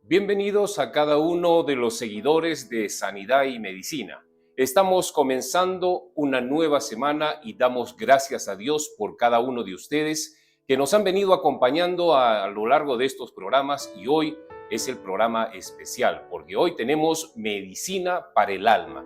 Bienvenidos a cada uno de los seguidores de Sanidad y Medicina. Estamos comenzando una nueva semana y damos gracias a Dios por cada uno de ustedes que nos han venido acompañando a lo largo de estos programas, y hoy es el programa especial porque hoy tenemos medicina para el alma.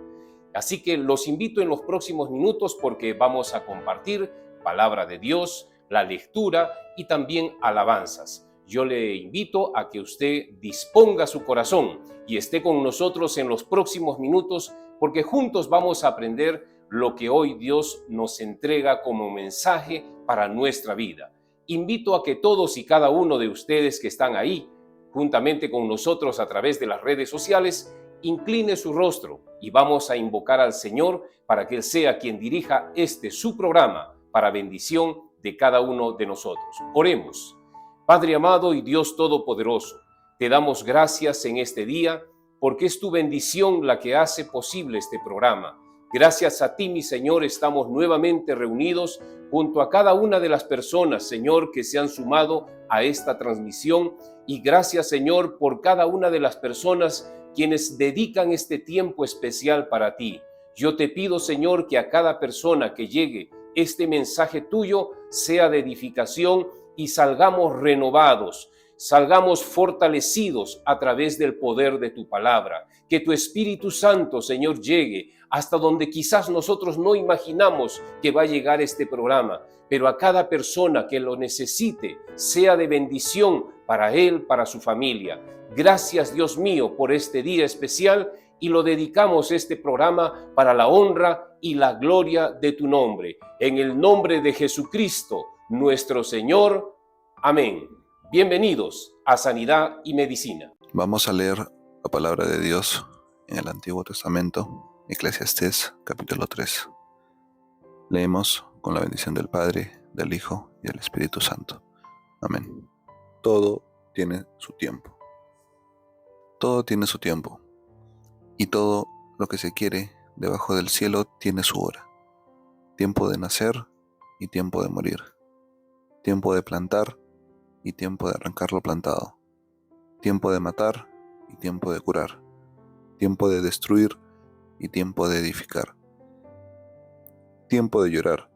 Así que los invito en los próximos minutos porque vamos a compartir palabra de Dios, la lectura y también alabanzas. Yo le invito a que usted disponga su corazón y esté con nosotros en los próximos minutos, porque juntos vamos a aprender lo que hoy Dios nos entrega como mensaje para nuestra vida. Invito a que todos y cada uno de ustedes que están ahí, juntamente con nosotros a través de las redes sociales, incline su rostro y vamos a invocar al Señor para que Él sea quien dirija su programa para bendición de cada uno de nosotros. Oremos. Padre amado y Dios todopoderoso, te damos gracias en este día porque es tu bendición la que hace posible este programa. Gracias a ti, mi Señor, estamos nuevamente reunidos junto a cada una de las personas, Señor, que se han sumado a esta transmisión, y gracias, Señor, por cada una de las personas quienes dedican este tiempo especial para ti. Yo te pido, Señor, que a cada persona que llegue este mensaje tuyo sea de edificación y salgamos renovados, salgamos fortalecidos a través del poder de tu palabra. Que tu Espíritu Santo, Señor, llegue hasta donde quizás nosotros no imaginamos que va a llegar este programa, pero a cada persona que lo necesite sea de bendición para él, para su familia. Gracias, Dios mío, por este día especial, y lo dedicamos este programa para la honra y la gloria de tu nombre. En el nombre de Jesucristo, nuestro Señor. Amén. Bienvenidos a Sanidad y Medicina. Vamos a leer la palabra de Dios en el Antiguo Testamento, Eclesiastés, capítulo 3. Leemos con la bendición del Padre, del Hijo y del Espíritu Santo. Amén. Todo tiene su tiempo. Todo tiene su tiempo. Y todo lo que se quiere debajo del cielo tiene su hora. Tiempo de nacer y tiempo de morir. Tiempo de plantar y tiempo de arrancar lo plantado. Tiempo de matar y tiempo de curar. Tiempo de destruir y tiempo de edificar. Tiempo de llorar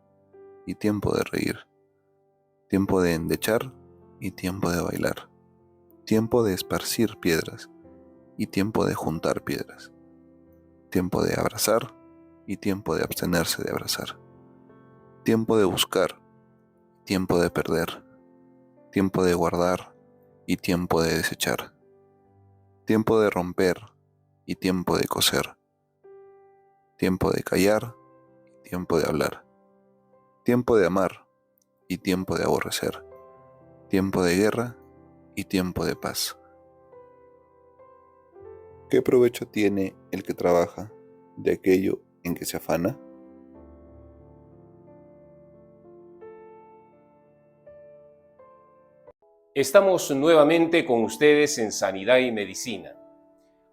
y tiempo de reír. Tiempo de endechar y tiempo de bailar. Tiempo de esparcir piedras y tiempo de juntar piedras. Tiempo de abrazar y tiempo de abstenerse de abrazar. Tiempo de buscar, tiempo de perder. Tiempo de guardar y tiempo de desechar. Tiempo de romper y tiempo de coser. Tiempo de callar y tiempo de hablar. Tiempo de amar y tiempo de aborrecer. Tiempo de guerra y tiempo de paz. ¿Qué provecho tiene el que trabaja de aquello en que se afana? Estamos nuevamente con ustedes en Sanidad y Medicina.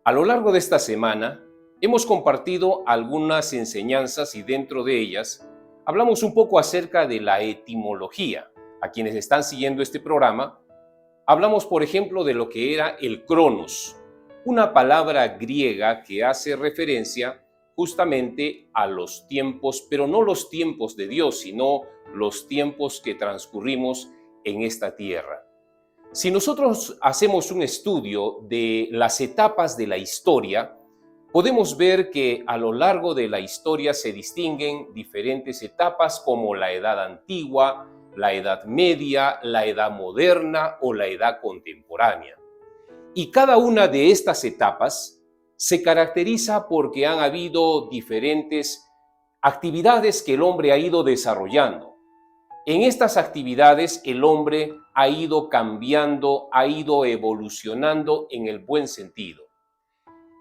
A lo largo de esta semana hemos compartido algunas enseñanzas y dentro de ellas hablamos un poco acerca de la etimología. A quienes están siguiendo este programa, hablamos, por ejemplo, de lo que era el cronos, una palabra griega que hace referencia justamente a los tiempos, pero no los tiempos de Dios, sino los tiempos que transcurrimos en esta tierra. Si nosotros hacemos un estudio de las etapas de la historia, podemos ver que a lo largo de la historia se distinguen diferentes etapas como la Edad Antigua, la Edad Media, la Edad Moderna o la Edad Contemporánea. Y cada una de estas etapas se caracteriza porque han habido diferentes actividades que el hombre ha ido desarrollando. En estas actividades el hombre ha ido cambiando, ha ido evolucionando en el buen sentido.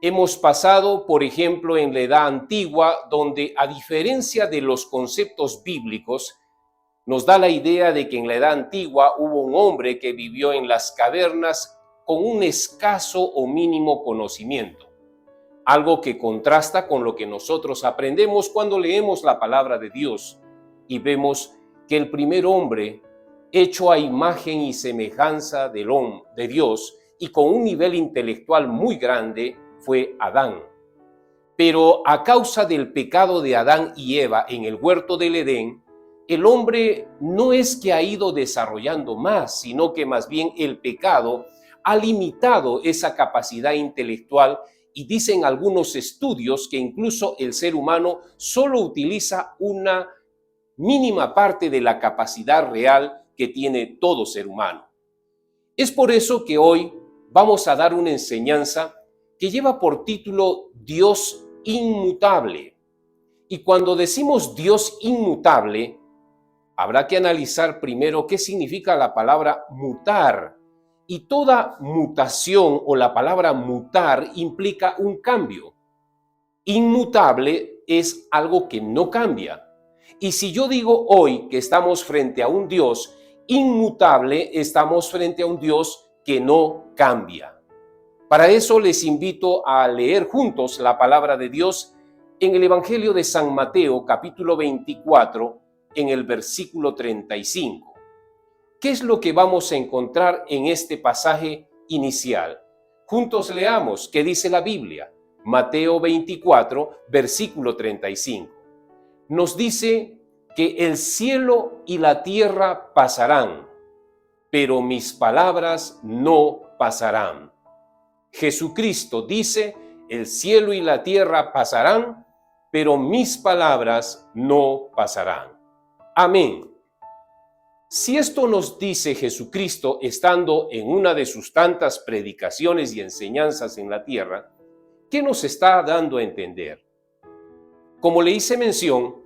Hemos pasado, por ejemplo, en la Edad Antigua, donde a diferencia de los conceptos bíblicos, nos da la idea de que en la Edad Antigua hubo un hombre que vivió en las cavernas con un escaso o mínimo conocimiento, algo que contrasta con lo que nosotros aprendemos cuando leemos la palabra de Dios y vemos que el primer hombre, hecho a imagen y semejanza de Dios, y con un nivel intelectual muy grande fue Adán. Pero a causa del pecado de Adán y Eva en el huerto del Edén, el hombre no es que ha ido desarrollando más, sino que más bien el pecado ha limitado esa capacidad intelectual y dicen algunos estudios que incluso el ser humano solo utiliza una mínima parte de la capacidad real que tiene todo ser humano. Es por eso que hoy vamos a dar una enseñanza que lleva por título Dios inmutable. Y cuando decimos Dios inmutable, habrá que analizar primero qué significa la palabra mutar. Y toda mutación o la palabra mutar implica un cambio. Inmutable es algo que no cambia. Y si yo digo hoy que estamos frente a un Dios inmutable, estamos frente a un Dios que no cambia. Para eso les invito a leer juntos la palabra de Dios en el Evangelio de San Mateo, capítulo 24, en el versículo 35. ¿Qué es lo que vamos a encontrar en este pasaje inicial? Juntos leamos qué dice la Biblia. Mateo 24, versículo 35. Nos dice que el cielo y la tierra pasarán, pero mis palabras no pasarán. Jesucristo dice, el cielo y la tierra pasarán, pero mis palabras no pasarán. Amén. Si esto nos dice Jesucristo estando en una de sus tantas predicaciones y enseñanzas en la tierra, ¿qué nos está dando a entender? Como le hice mención,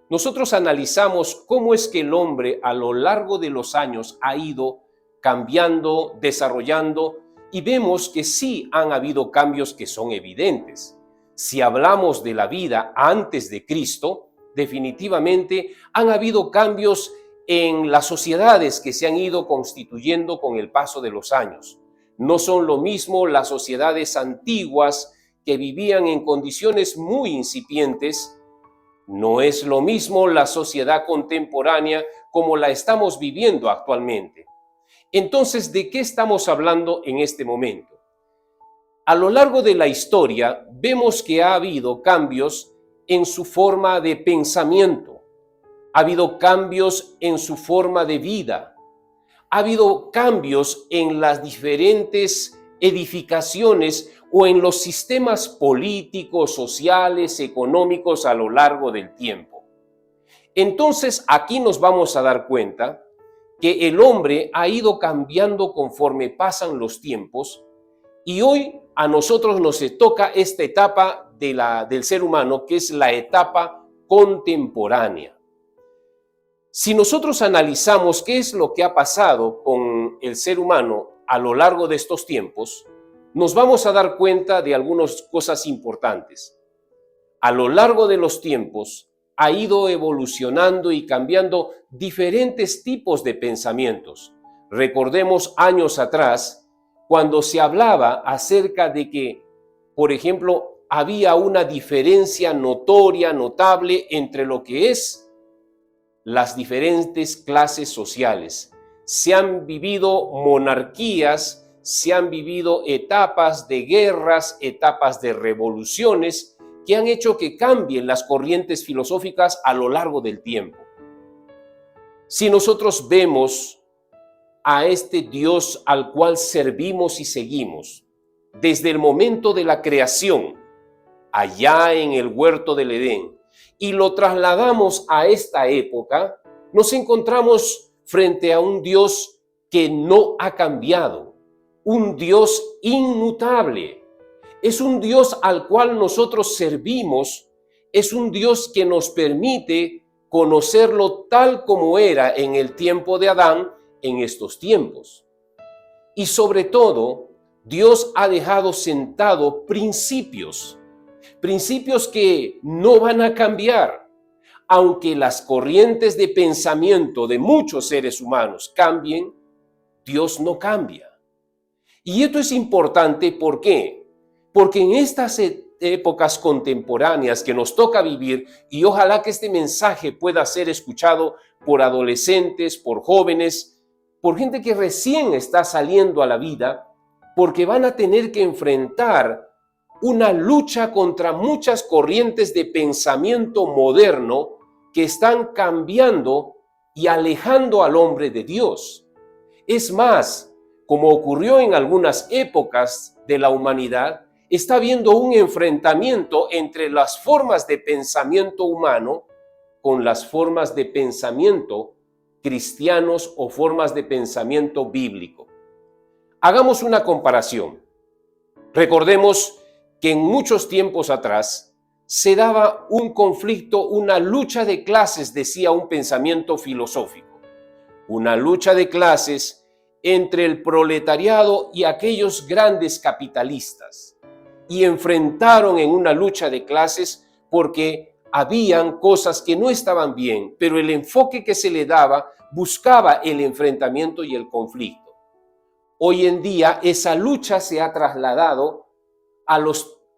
nosotros analizamos cómo es que el hombre a lo largo de los años ha ido cambiando, desarrollando, y vemos que sí han habido cambios que son evidentes. Si hablamos de la vida antes de Cristo, definitivamente han habido cambios en las sociedades que se han ido constituyendo con el paso de los años. No son lo mismo las sociedades antiguas que vivían en condiciones muy incipientes. No es lo mismo la sociedad contemporánea como la estamos viviendo actualmente. Entonces, ¿de qué estamos hablando en este momento? A lo largo de la historia vemos que ha habido cambios en su forma de pensamiento, ha habido cambios en su forma de vida, ha habido cambios en las diferentes edificaciones o en los sistemas políticos, sociales, económicos a lo largo del tiempo. Entonces, aquí nos vamos a dar cuenta que el hombre ha ido cambiando conforme pasan los tiempos y hoy a nosotros nos toca esta etapa del ser humano, que es la etapa contemporánea. Si nosotros analizamos qué es lo que ha pasado con el ser humano a lo largo de estos tiempos, nos vamos a dar cuenta de algunas cosas importantes. A lo largo de los tiempos ha ido evolucionando y cambiando diferentes tipos de pensamientos. Recordemos años atrás, cuando se hablaba acerca de que, por ejemplo, había una diferencia notoria, notable entre lo que es las diferentes clases sociales. Se han vivido monarquías, se han vivido etapas de guerras, etapas de revoluciones que han hecho que cambien las corrientes filosóficas a lo largo del tiempo. Si nosotros vemos a este Dios al cual servimos y seguimos desde el momento de la creación, allá en el huerto del Edén, y lo trasladamos a esta época, nos encontramos frente a un Dios que no ha cambiado, un Dios inmutable. Es un Dios al cual nosotros servimos, es un Dios que nos permite conocerlo tal como era en el tiempo de Adán, en estos tiempos. Y sobre todo, Dios ha dejado sentado principios que no van a cambiar. Aunque las corrientes de pensamiento de muchos seres humanos cambien, Dios no cambia. Y esto es importante, ¿por qué? Porque en estas épocas contemporáneas que nos toca vivir, y ojalá que este mensaje pueda ser escuchado por adolescentes, por jóvenes, por gente que recién está saliendo a la vida, porque van a tener que enfrentar una lucha contra muchas corrientes de pensamiento moderno que están cambiando y alejando al hombre de Dios. Es más, como ocurrió en algunas épocas de la humanidad, está habiendo un enfrentamiento entre las formas de pensamiento humano con las formas de pensamiento cristianos o formas de pensamiento bíblico. Hagamos una comparación. Recordemos que en muchos tiempos atrás se daba un conflicto, una lucha de clases, decía un pensamiento filosófico. Una lucha de clases entre el proletariado y aquellos grandes capitalistas. Y enfrentaron en una lucha de clases porque habían cosas que no estaban bien, pero el enfoque que se le daba buscaba el enfrentamiento y el conflicto. Hoy en día esa lucha se ha trasladado a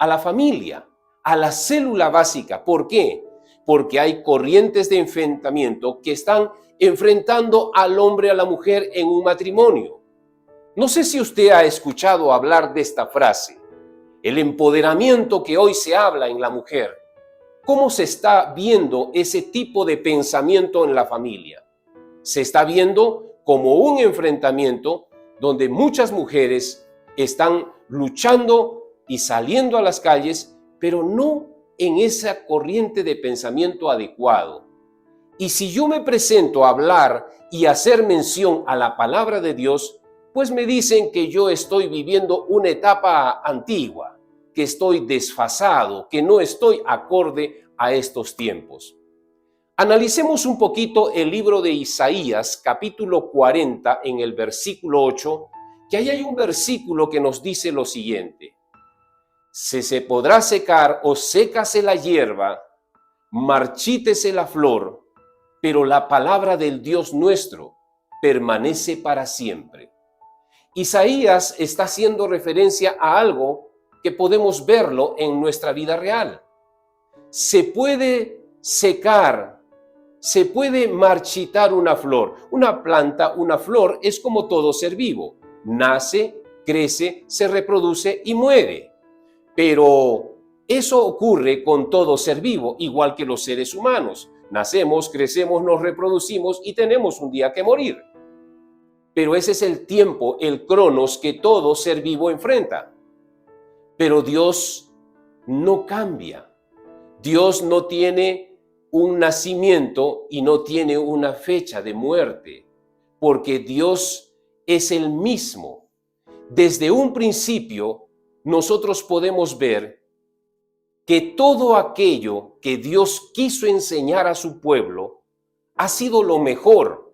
la familia, a la célula básica. ¿Por qué? Porque hay corrientes de enfrentamiento que están enfrentando al hombre y a la mujer en un matrimonio. No sé si usted ha escuchado hablar de esta frase, el empoderamiento que hoy se habla en la mujer. ¿Cómo se está viendo ese tipo de pensamiento en la familia? Se está viendo como un enfrentamiento donde muchas mujeres están luchando y saliendo a las calles, pero no en esa corriente de pensamiento adecuado. Y si yo me presento a hablar y hacer mención a la palabra de Dios, pues me dicen que yo estoy viviendo una etapa antigua, que estoy desfasado, que no estoy acorde a estos tiempos. Analicemos un poquito el libro de Isaías, capítulo 40, en el versículo 8, que ahí hay un versículo que nos dice lo siguiente: se podrá secar o sécase la hierba, marchítese la flor, pero la palabra del Dios nuestro permanece para siempre. Isaías está haciendo referencia a algo que podemos verlo en nuestra vida real. Se puede secar, se puede marchitar una flor. Una planta, una flor es como todo ser vivo. Nace, crece, se reproduce y muere. Pero eso ocurre con todo ser vivo, igual que los seres humanos. Nacemos, crecemos, nos reproducimos y tenemos un día que morir. Pero ese es el tiempo, el cronos que todo ser vivo enfrenta. Pero Dios no cambia. Dios no tiene un nacimiento y no tiene una fecha de muerte, porque Dios es el mismo. Desde un principio, nosotros podemos ver que todo aquello que Dios quiso enseñar a su pueblo ha sido lo mejor.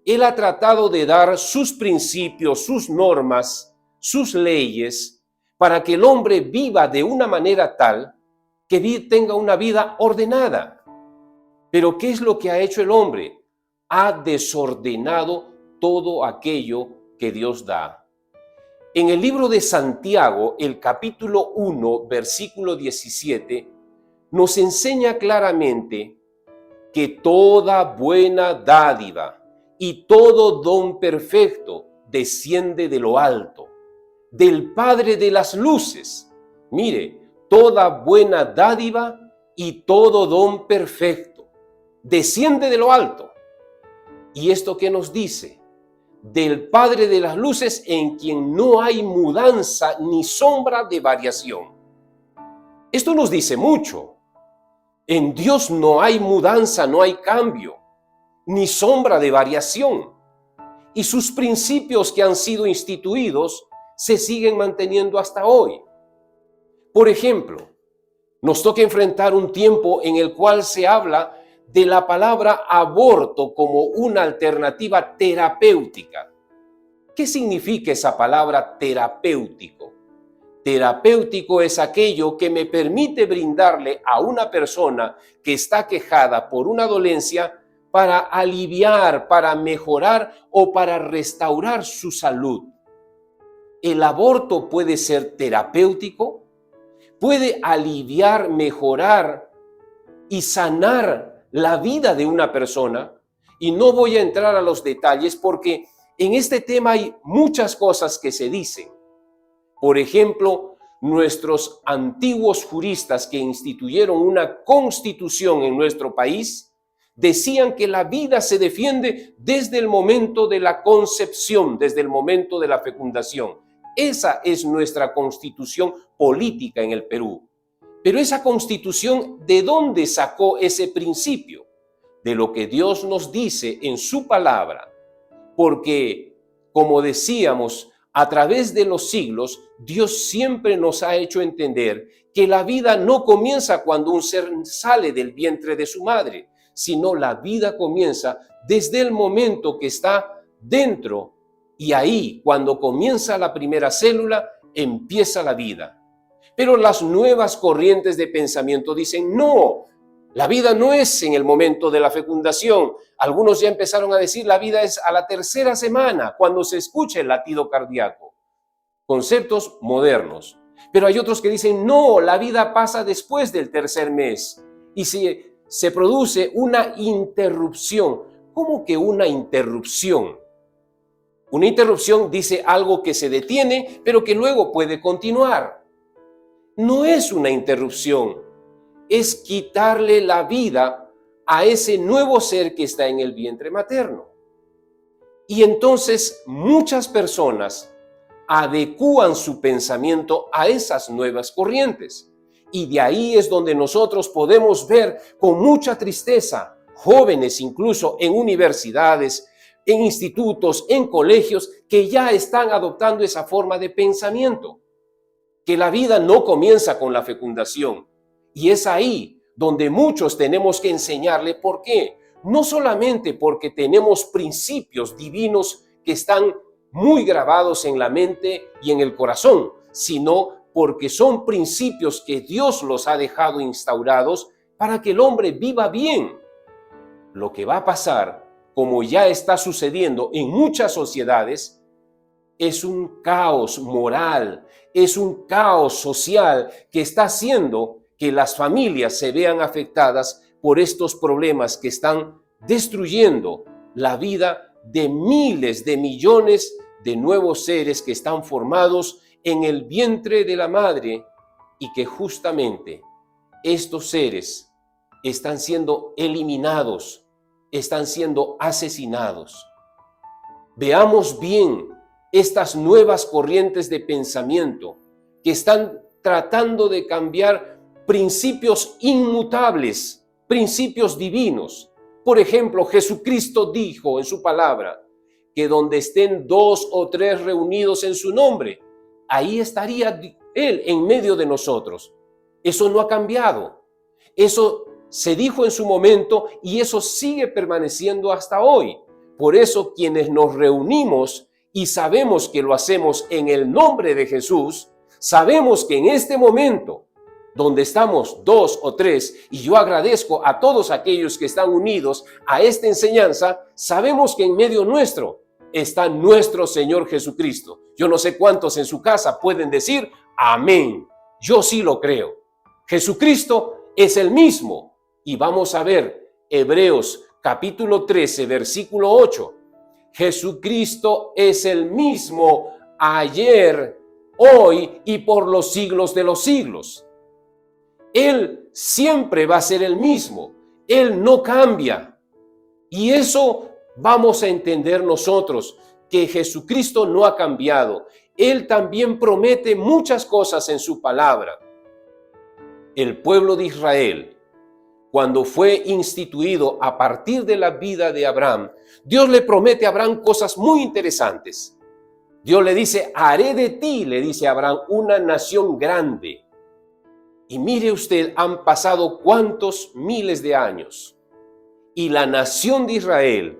Él ha tratado de dar sus principios, sus normas, sus leyes, para que el hombre viva de una manera tal que tenga una vida ordenada. Pero ¿qué es lo que ha hecho el hombre? Ha desordenado todo aquello que Dios da. En el libro de Santiago, el capítulo 1, versículo 17, nos enseña claramente que toda buena dádiva y todo don perfecto desciende de lo alto, del Padre de las luces. Mire, toda buena dádiva y todo don perfecto desciende de lo alto. ¿Y esto qué nos dice? Del Padre de las luces, en quien no hay mudanza ni sombra de variación. Esto nos dice mucho. En Dios no hay mudanza, no hay cambio, ni sombra de variación. Y sus principios que han sido instituidos se siguen manteniendo hasta hoy. Por ejemplo, nos toca enfrentar un tiempo en el cual se habla de la palabra aborto como una alternativa terapéutica. ¿Qué significa esa palabra terapéutico? Terapéutico es aquello que me permite brindarle a una persona que está quejada por una dolencia para aliviar, para mejorar o para restaurar su salud. El aborto puede ser terapéutico, puede aliviar, mejorar y sanar la vida de una persona, y no voy a entrar a los detalles porque en este tema hay muchas cosas que se dicen, Por ejemplo, nuestros antiguos juristas que instituyeron una constitución en nuestro país decían que la vida se defiende desde el momento de la concepción, desde el momento de la fecundación. Esa es nuestra constitución política en el Perú. Pero esa constitución, ¿de dónde sacó ese principio? De lo que Dios nos dice en su palabra. Porque, como decíamos, a través de los siglos, Dios siempre nos ha hecho entender que la vida no comienza cuando un ser sale del vientre de su madre, sino la vida comienza desde el momento que está dentro. Y ahí, cuando comienza la primera célula, empieza la vida. Pero las nuevas corrientes de pensamiento dicen, no, la vida no es en el momento de la fecundación. Algunos ya empezaron a decir, la vida es a la tercera semana, cuando se escucha el latido cardíaco. Conceptos modernos. Pero hay otros que dicen, no, la vida pasa después del tercer mes. Y se produce una interrupción. ¿Cómo que una interrupción? Una interrupción dice algo que se detiene, pero que luego puede continuar. No es una interrupción, es quitarle la vida a ese nuevo ser que está en el vientre materno. Y entonces muchas personas adecúan su pensamiento a esas nuevas corrientes. Y de ahí es donde nosotros podemos ver con mucha tristeza jóvenes incluso en universidades, en institutos, en colegios, que ya están adoptando esa forma de pensamiento. Que la vida no comienza con la fecundación. Y es ahí donde muchos tenemos que enseñarle por qué. No solamente porque tenemos principios divinos que están muy grabados en la mente y en el corazón, sino porque son principios que Dios los ha dejado instaurados para que el hombre viva bien. Lo que va a pasar, como ya está sucediendo en muchas sociedades, es un caos moral, es un caos social que está haciendo que las familias se vean afectadas por estos problemas que están destruyendo la vida de miles de millones de nuevos seres que están formados en el vientre de la madre y que justamente estos seres están siendo eliminados, están siendo asesinados. Veamos bien estas nuevas corrientes de pensamiento que están tratando de cambiar principios inmutables, principios divinos. Por ejemplo, Jesucristo dijo en su palabra que donde estén 2 o 3 reunidos en su nombre, ahí estaría Él en medio de nosotros. Eso no ha cambiado. Eso se dijo en su momento y eso sigue permaneciendo hasta hoy. Por eso quienes nos reunimos y sabemos que lo hacemos en el nombre de Jesús, sabemos que en este momento, donde estamos 2 o 3, y yo agradezco a todos aquellos que están unidos a esta enseñanza, sabemos que en medio nuestro está nuestro Señor Jesucristo. Yo no sé cuántos en su casa pueden decir amén. Yo sí lo creo. Jesucristo es el mismo. Y vamos a ver Hebreos capítulo 13, versículo 8. Jesucristo es el mismo ayer, hoy y por los siglos de los siglos. Él siempre va a ser el mismo. Él no cambia. Y eso vamos a entender nosotros, que Jesucristo no ha cambiado. Él también promete muchas cosas en su palabra. El pueblo de Israel, cuando fue instituido a partir de la vida de Abraham, Dios le promete a Abraham cosas muy interesantes. Dios le dice, haré de ti, le dice a Abraham, una nación grande. Y mire usted, han pasado cuántos miles de años. Y la nación de Israel,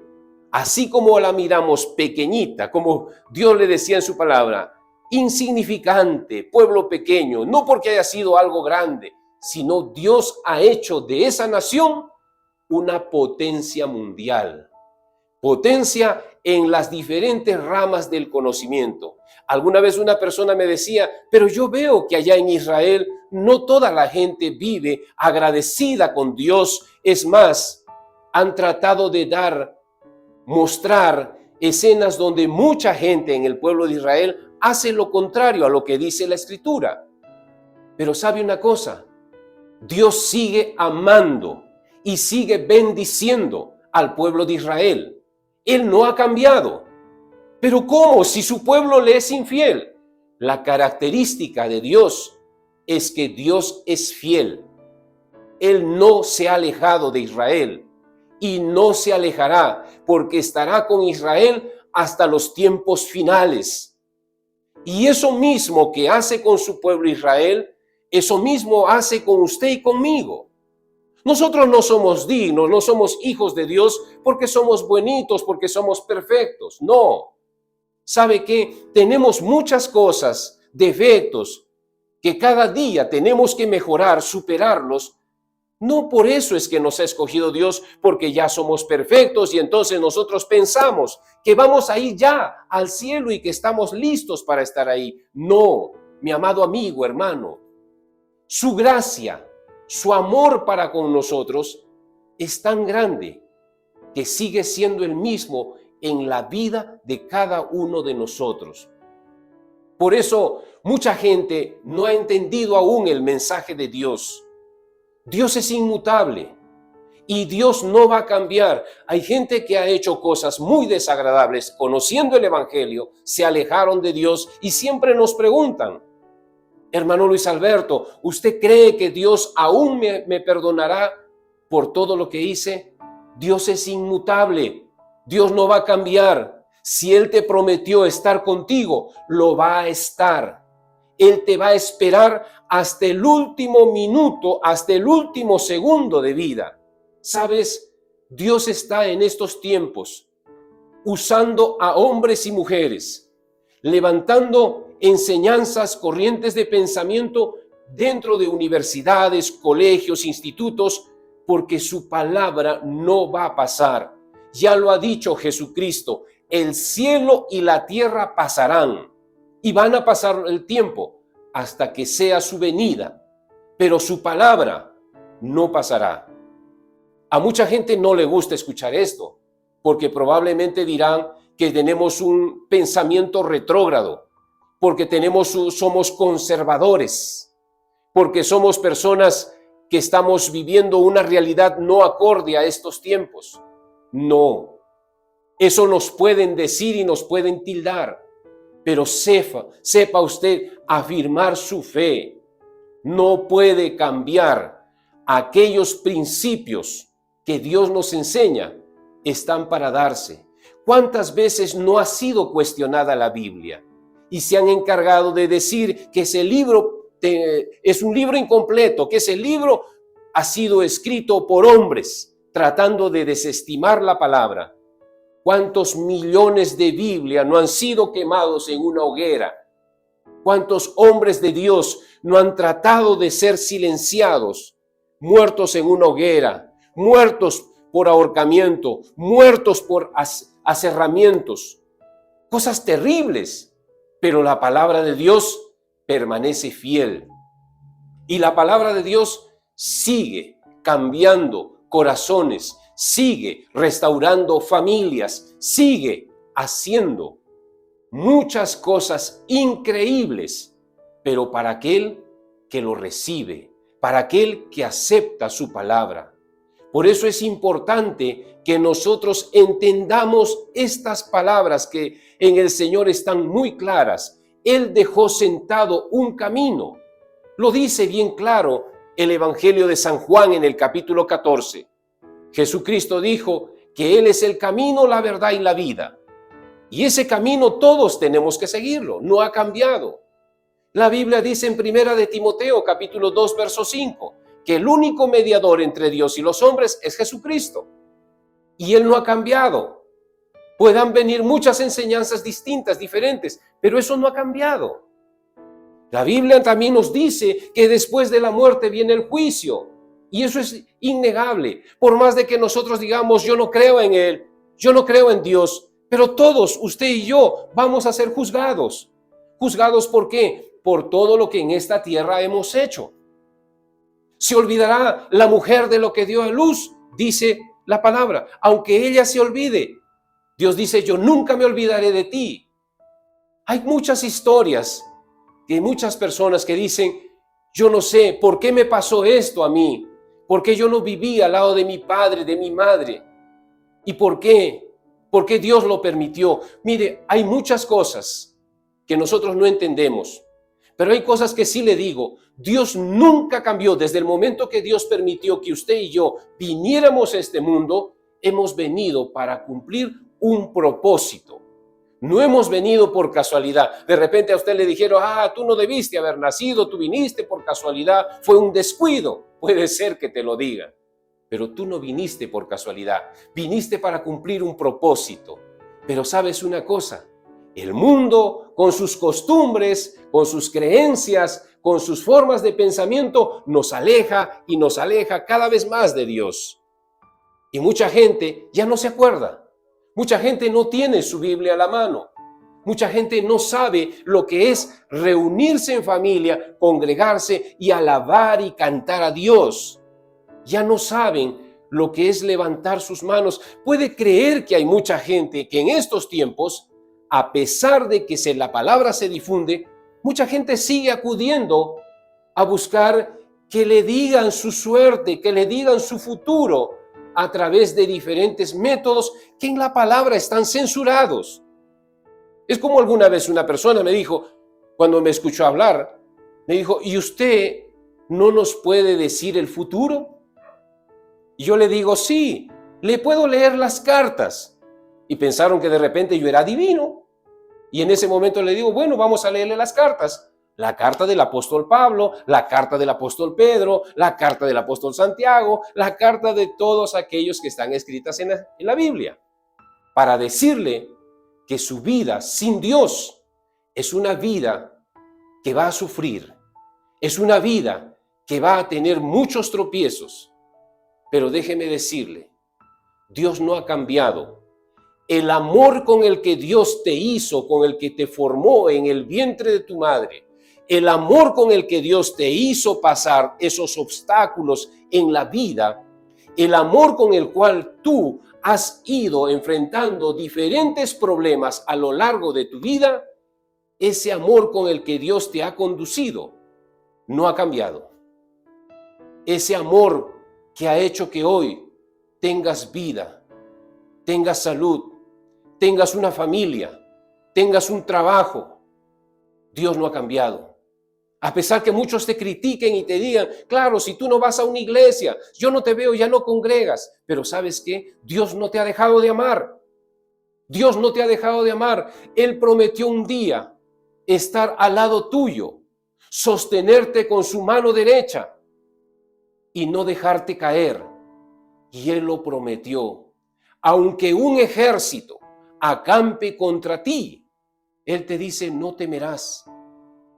así como la miramos pequeñita, como Dios le decía en su palabra, insignificante, pueblo pequeño, no porque haya sido algo grande, sino Dios ha hecho de esa nación una potencia mundial. Potencia en las diferentes ramas del conocimiento. Alguna vez una persona me decía, pero yo veo que allá en Israel no toda la gente vive agradecida con Dios. Es más, han tratado de mostrar escenas donde mucha gente en el pueblo de Israel hace lo contrario a lo que dice la Escritura. Pero ¿sabe una cosa? Dios sigue amando y sigue bendiciendo al pueblo de Israel. Él no ha cambiado. Pero ¿cómo si su pueblo le es infiel? La característica de Dios es que Dios es fiel. Él no se ha alejado de Israel y no se alejará, porque estará con Israel hasta los tiempos finales. Y eso mismo que hace con su pueblo Israel, eso mismo hace con usted y conmigo. Nosotros no somos dignos, no somos hijos de Dios porque somos bonitos, porque somos perfectos. No. ¿Sabe qué? Tenemos muchas cosas, defectos, que cada día tenemos que mejorar, superarlos. No por eso es que nos ha escogido Dios, porque ya somos perfectos y entonces nosotros pensamos que vamos a ir ya al cielo y que estamos listos para estar ahí. No, mi amado amigo, hermano, su gracia, su amor para con nosotros es tan grande que sigue siendo el mismo en la vida de cada uno de nosotros. Por eso mucha gente no ha entendido aún el mensaje de Dios. Dios es inmutable y Dios no va a cambiar. Hay gente que ha hecho cosas muy desagradables conociendo el Evangelio, se alejaron de Dios y siempre nos preguntan: hermano Luis Alberto, ¿usted cree que Dios aún me perdonará por todo lo que hice? Dios es inmutable, Dios no va a cambiar. Si Él te prometió estar contigo, lo va a estar. Él te va a esperar hasta el último minuto, hasta el último segundo de vida. ¿Sabes? Dios está en estos tiempos usando a hombres y mujeres, levantando enseñanzas, corrientes de pensamiento dentro de universidades, colegios, institutos, porque su palabra no va a pasar. Ya lo ha dicho Jesucristo, el cielo y la tierra pasarán y van a pasar el tiempo hasta que sea su venida, pero su palabra no pasará. A mucha gente no le gusta escuchar esto, porque probablemente dirán que tenemos un pensamiento retrógrado, porque somos conservadores, porque somos personas que estamos viviendo una realidad no acorde a estos tiempos. No, eso nos pueden decir y nos pueden tildar, pero sepa usted afirmar su fe. No puede cambiar. Aquellos principios que Dios nos enseña están para darse. ¿Cuántas veces no ha sido cuestionada la Biblia? Y se han encargado de decir que ese libro es un libro incompleto, que ese libro ha sido escrito por hombres tratando de desestimar la palabra. ¿Cuántos millones de Biblia no han sido quemados en una hoguera? ¿Cuántos hombres de Dios no han tratado de ser silenciados, muertos en una hoguera, muertos por ahorcamiento, muertos por aserramientos? Cosas terribles, pero la palabra de Dios permanece fiel. Y la palabra de Dios sigue cambiando corazones, sigue restaurando familias, sigue haciendo muchas cosas increíbles, pero para aquel que lo recibe, para aquel que acepta su palabra. Por eso es importante que nosotros entendamos estas palabras que en el Señor están muy claras. Él dejó sentado un camino. Lo dice bien claro el Evangelio de San Juan en el capítulo 14. Jesucristo dijo que Él es el camino, la verdad y la vida. Y ese camino todos tenemos que seguirlo, no ha cambiado. La Biblia dice en Primera de Timoteo, capítulo 2, verso 5, que el único mediador entre Dios y los hombres es Jesucristo. Y Él no ha cambiado. Puedan venir muchas enseñanzas distintas, diferentes, pero eso no ha cambiado. La Biblia también nos dice que después de la muerte viene el juicio. Y eso es innegable. Por más de que nosotros digamos, yo no creo en Él, yo no creo en Dios, pero todos, usted y yo, vamos a ser juzgados. ¿Juzgados por qué? Por todo lo que en esta tierra hemos hecho. ¿Se olvidará la mujer de lo que dio a luz? Dice la palabra. Aunque ella se olvide, Dios dice, yo nunca me olvidaré de ti. Hay muchas historias de muchas personas que dicen, yo no sé, ¿por qué me pasó esto a mí? ¿Por qué yo no viví al lado de mi padre, de mi madre? ¿Y por qué? ¿Por qué Dios lo permitió? Mire, hay muchas cosas que nosotros no entendemos, pero hay cosas que sí le digo, Dios nunca cambió. Desde el momento que Dios permitió que usted y yo viniéramos a este mundo, hemos venido para cumplir un propósito. No hemos venido por casualidad. De repente a usted le dijeron, tú no debiste haber nacido, tú viniste por casualidad, fue un descuido. Puede ser que te lo digan, pero tú no viniste por casualidad, viniste para cumplir un propósito. Pero ¿sabes una cosa? El mundo, con sus costumbres, con sus creencias, con sus formas de pensamiento, nos aleja y nos aleja cada vez más de Dios. Y mucha gente ya no se acuerda. Mucha gente no tiene su Biblia a la mano. Mucha gente no sabe lo que es reunirse en familia, congregarse y alabar y cantar a Dios. Ya no saben lo que es levantar sus manos. Puede creer que hay mucha gente que en estos tiempos, a pesar de que la palabra se difunde, mucha gente sigue acudiendo a buscar que le digan su suerte, que le digan su futuro a través de diferentes métodos que en la palabra están censurados. Es como alguna vez una persona me dijo, cuando me escuchó hablar, me dijo, ¿y usted no nos puede decir el futuro? Y yo le digo, sí, le puedo leer las cartas. Y pensaron que de repente yo era divino. Y en ese momento le digo, bueno, vamos a leerle las cartas. La carta del apóstol Pablo, la carta del apóstol Pedro, la carta del apóstol Santiago, la carta de todos aquellos que están escritas en la Biblia, para decirle que su vida sin Dios es una vida que va a sufrir, es una vida que va a tener muchos tropiezos. Pero déjeme decirle, Dios no ha cambiado. El amor con el que Dios te hizo, con el que te formó en el vientre de tu madre, el amor con el que Dios te hizo pasar esos obstáculos en la vida, el amor con el cual tú has ido enfrentando diferentes problemas a lo largo de tu vida, ese amor con el que Dios te ha conducido no ha cambiado. Ese amor que ha hecho que hoy tengas vida, tengas salud, tengas una familia, tengas un trabajo, Dios no ha cambiado. A pesar que muchos te critiquen y te digan, claro, si tú no vas a una iglesia, yo no te veo, ya no congregas. Pero ¿sabes qué? Dios no te ha dejado de amar. Dios no te ha dejado de amar. Él prometió un día estar al lado tuyo, sostenerte con su mano derecha y no dejarte caer. Y Él lo prometió. Aunque un ejército acampe contra ti, Él te dice, no temerás,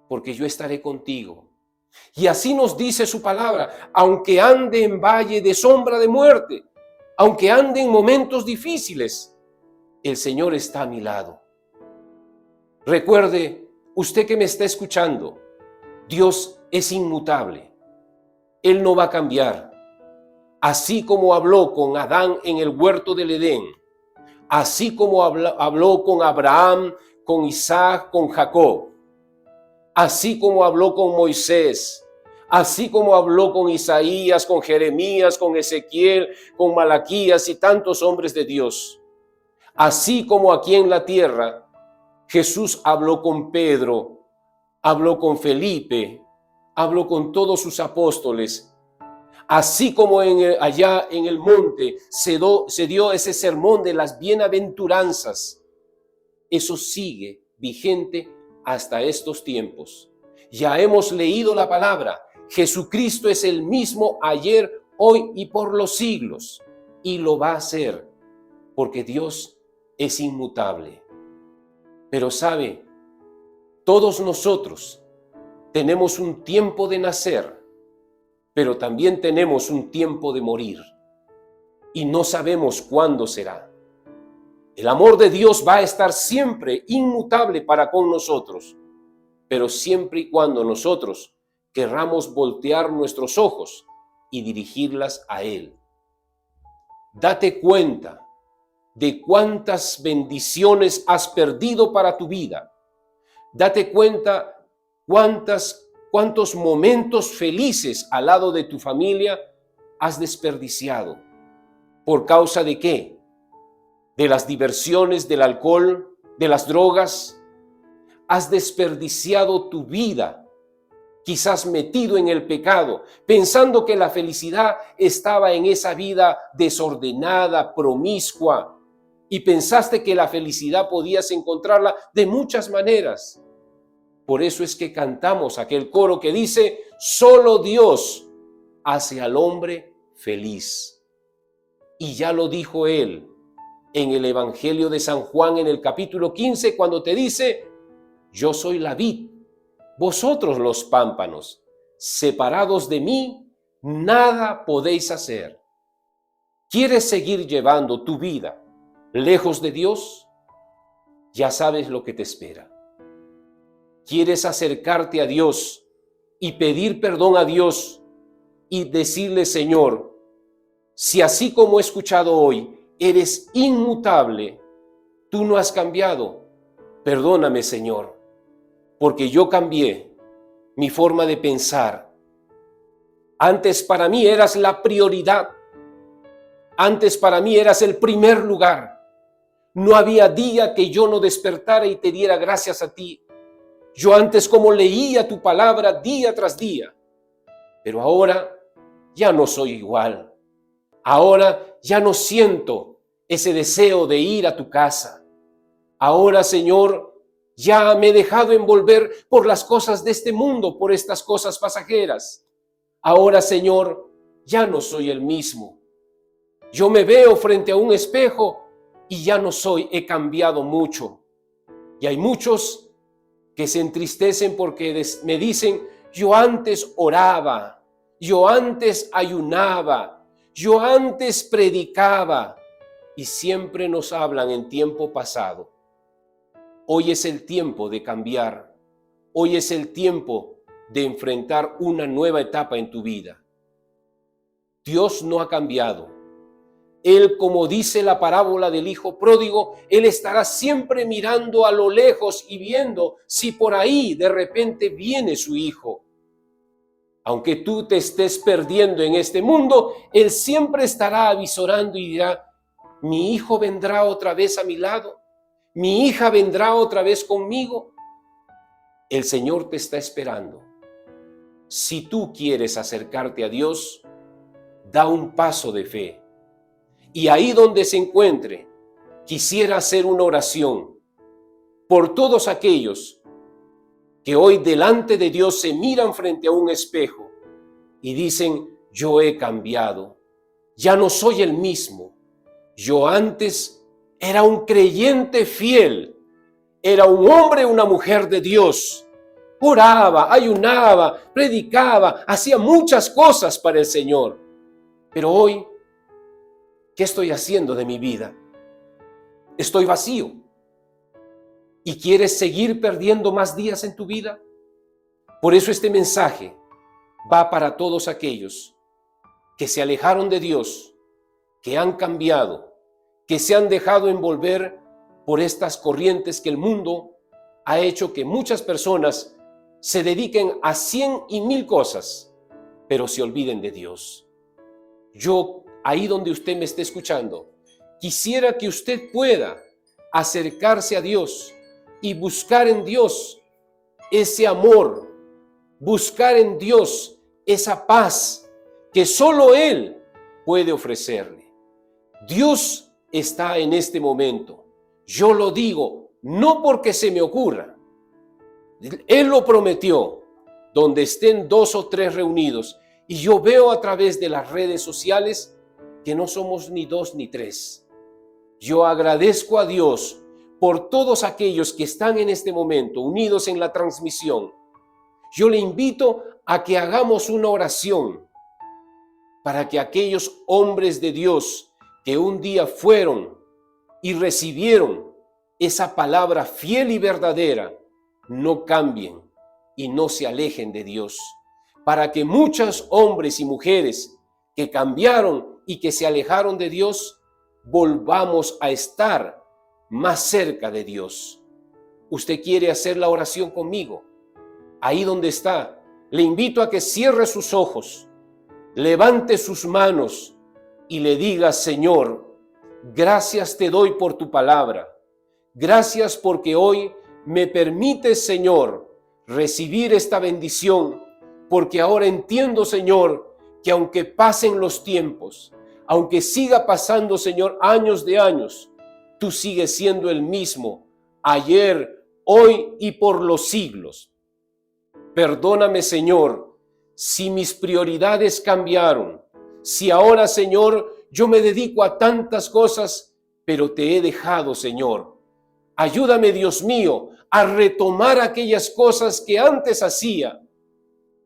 porque yo estaré contigo. Y así nos dice su palabra, aunque ande en valle de sombra de muerte, aunque ande en momentos difíciles, el Señor está a mi lado. Recuerde, usted que me está escuchando, Dios es inmutable. Él no va a cambiar. Así como habló con Adán en el huerto del Edén, así como habló con Abraham, con Isaac, con Jacob, así como habló con Moisés, así como habló con Isaías, con Jeremías, con Ezequiel, con Malaquías y tantos hombres de Dios. Así como aquí en la tierra, Jesús habló con Pedro, habló con Felipe, habló con todos sus apóstoles. Así como allá en el monte se dio ese sermón de las bienaventuranzas, eso sigue vigente hasta estos tiempos. Ya hemos leído la palabra. Jesucristo es el mismo ayer, hoy y por los siglos. Y lo va a hacer porque Dios es inmutable. Pero sabe, todos nosotros tenemos un tiempo de nacer, pero también tenemos un tiempo de morir. Y no sabemos cuándo será. El amor de Dios va a estar siempre inmutable para con nosotros, pero siempre y cuando nosotros querramos voltear nuestros ojos y dirigirlas a Él. Date cuenta de cuántas bendiciones has perdido para tu vida, Date cuenta cuántos momentos felices al lado de tu familia has desperdiciado. ¿Por causa de qué? De las diversiones, del alcohol, de las drogas. Has desperdiciado tu vida, quizás metido en el pecado, pensando que la felicidad estaba en esa vida desordenada, promiscua, y pensaste que la felicidad podías encontrarla de muchas maneras. Por eso es que cantamos aquel coro que dice: solo Dios hace al hombre feliz. Y ya lo dijo él en el Evangelio de San Juan en el capítulo 15, cuando te dice: yo soy la vid, vosotros los pámpanos, separados de mí, nada podéis hacer. ¿Quieres seguir llevando tu vida lejos de Dios? Ya sabes lo que te espera. ¿Quieres acercarte a Dios y pedir perdón a Dios y decirle: Señor, si así como he escuchado hoy, eres inmutable, tú no has cambiado, perdóname, Señor, porque yo cambié mi forma de pensar. Antes para mí eras la prioridad. Antes para mí eras el primer lugar. No había día que yo no despertara y te diera gracias a ti. Yo antes como leía tu palabra día tras día, pero ahora ya no soy igual. Ahora ya no siento ese deseo de ir a tu casa. Ahora, Señor, ya me he dejado envolver por las cosas de este mundo, por estas cosas pasajeras. Ahora, Señor, ya no soy el mismo. Yo me veo frente a un espejo y ya no soy, he cambiado mucho. Y hay muchos que se entristecen porque me dicen: yo antes oraba, yo antes ayunaba, yo antes predicaba, y siempre nos hablan en tiempo pasado. Hoy es el tiempo de cambiar. Hoy es el tiempo de enfrentar una nueva etapa en tu vida. Dios no ha cambiado. Él, como dice la parábola del hijo pródigo, Él estará siempre mirando a lo lejos y viendo si por ahí de repente viene su hijo. Aunque tú te estés perdiendo en este mundo, Él siempre estará avisorando y dirá: mi hijo vendrá otra vez a mi lado, mi hija vendrá otra vez conmigo. El Señor te está esperando. Si tú quieres acercarte a Dios, da un paso de fe. Y ahí donde se encuentre, quisiera hacer una oración por todos aquellos que hoy delante de Dios se miran frente a un espejo y dicen: yo he cambiado, ya no soy el mismo. Yo antes era un creyente fiel, era un hombre, una mujer de Dios. Oraba, ayunaba, predicaba, hacía muchas cosas para el Señor. Pero hoy, ¿qué estoy haciendo de mi vida? Estoy vacío. ¿Y quieres seguir perdiendo más días en tu vida? Por eso este mensaje va para todos aquellos que se alejaron de Dios, que han cambiado, que se han dejado envolver por estas corrientes que el mundo ha hecho que muchas personas se dediquen a 100 y 1000 cosas, pero se olviden de Dios. Yo, ahí donde usted me esté escuchando, quisiera que usted pueda acercarse a Dios y buscar en Dios ese amor, buscar en Dios esa paz que solo Él puede ofrecerle. Dios está en este momento. Yo lo digo no porque se me ocurra. Él lo prometió. Donde estén 2 o 3 reunidos. Y yo veo a través de las redes sociales que no somos ni 2 ni 3. Yo agradezco a Dios por todos aquellos que están en este momento unidos en la transmisión. Yo le invito a que hagamos una oración para que aquellos hombres de Dios que un día fueron y recibieron esa palabra fiel y verdadera, no cambien y no se alejen de Dios. Para que muchos hombres y mujeres que cambiaron y que se alejaron de Dios, volvamos a estar más cerca de Dios. usted quiere hacer la oración conmigo, ahí donde está, le invito a que cierre sus ojos, levante sus manos y le diga: Señor, gracias te doy por tu palabra. Gracias porque hoy me permites, Señor, recibir esta bendición, porque ahora entiendo, Señor, que aunque pasen los tiempos, aunque siga pasando, Señor, años de años, tú sigues siendo el mismo, ayer, hoy y por los siglos. Perdóname, Señor, si mis prioridades cambiaron, si ahora, Señor, yo me dedico a tantas cosas, pero te he dejado, Señor. Ayúdame, Dios mío, a retomar aquellas cosas que antes hacía,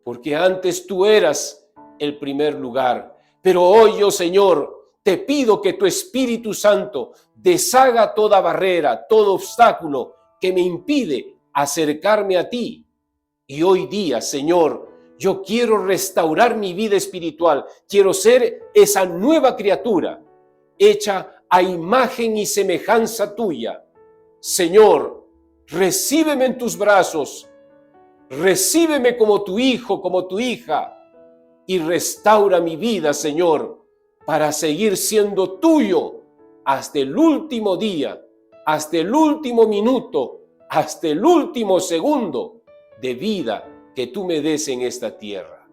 porque antes tú eras el primer lugar. Pero hoy yo, Señor, te pido que tu Espíritu Santo deshaga toda barrera, todo obstáculo que me impide acercarme a ti. Y hoy día, Señor, yo quiero restaurar mi vida espiritual. Quiero ser esa nueva criatura, hecha a imagen y semejanza tuya. Señor, recíbeme en tus brazos, recíbeme como tu hijo, como tu hija, y restaura mi vida, Señor, para seguir siendo tuyo hasta el último día, hasta el último minuto, hasta el último segundo de vida que tú me des en esta tierra.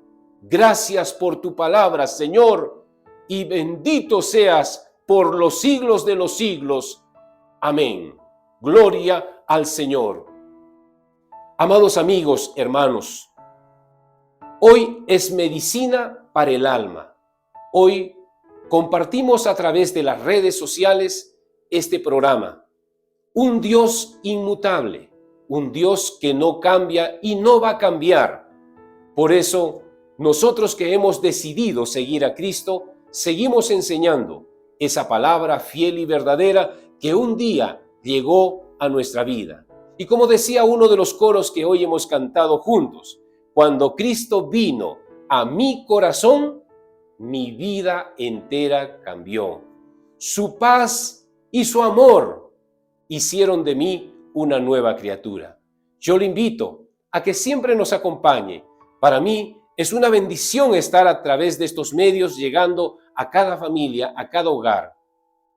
Gracias por tu palabra, Señor, y bendito seas por los siglos de los siglos. Amén. Gloria al Señor. Amados amigos, hermanos, hoy es medicina para el alma. Hoy compartimos a través de las redes sociales este programa. Un Dios inmutable, un Dios que no cambia y no va a cambiar. Por eso, nosotros que hemos decidido seguir a Cristo, seguimos enseñando esa palabra fiel y verdadera que un día llegó a nuestra vida. Y como decía uno de los coros que hoy hemos cantado juntos, cuando Cristo vino a mi corazón, mi vida entera cambió. Su paz y su amor hicieron de mí una nueva criatura. Yo le invito a que siempre nos acompañe. Para mí es una bendición estar a través de estos medios llegando a cada familia, a cada hogar.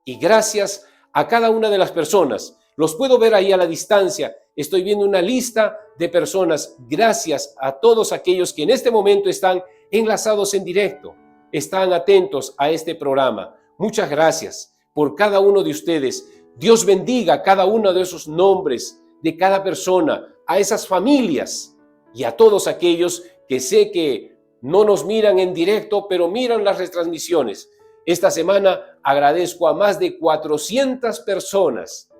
Y gracias a cada una de las personas. Los puedo ver ahí a la distancia. Estoy viendo una lista de personas. Gracias a todos aquellos que en este momento están enlazados en directo, están atentos a este programa. Muchas gracias por cada uno de ustedes. Dios bendiga a cada uno de esos nombres de cada persona, a esas familias y a todos aquellos que sé que no nos miran en directo, pero miran las retransmisiones. Esta semana agradezco a más de 400 personas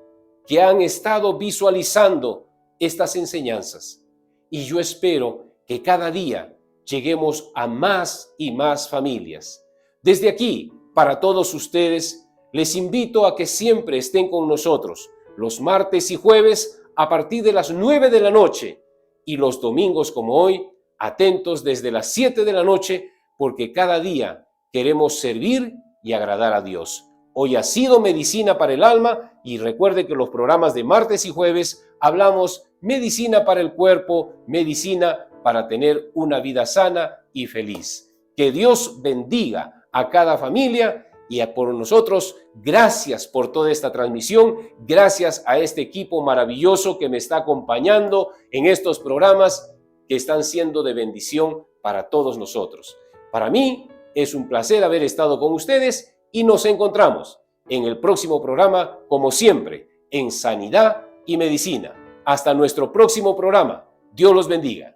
que han estado visualizando estas enseñanzas. Y yo espero que cada día lleguemos a más y más familias. Desde aquí, para todos ustedes, les invito a que siempre estén con nosotros los martes y jueves a partir de las 9 de la noche y los domingos como hoy, atentos desde las 7 de la noche, porque cada día queremos servir y agradar a Dios. Hoy ha sido medicina para el alma y recuerde que los programas de martes y jueves hablamos medicina para el cuerpo, medicina para tener una vida sana y feliz. Que Dios bendiga a cada familia y por nosotros, gracias por toda esta transmisión, gracias a este equipo maravilloso que me está acompañando en estos programas que están siendo de bendición para todos nosotros. Para mí es un placer haber estado con ustedes y nos encontramos en el próximo programa, como siempre, en Sanidad y Medicina. Hasta nuestro próximo programa. Dios los bendiga.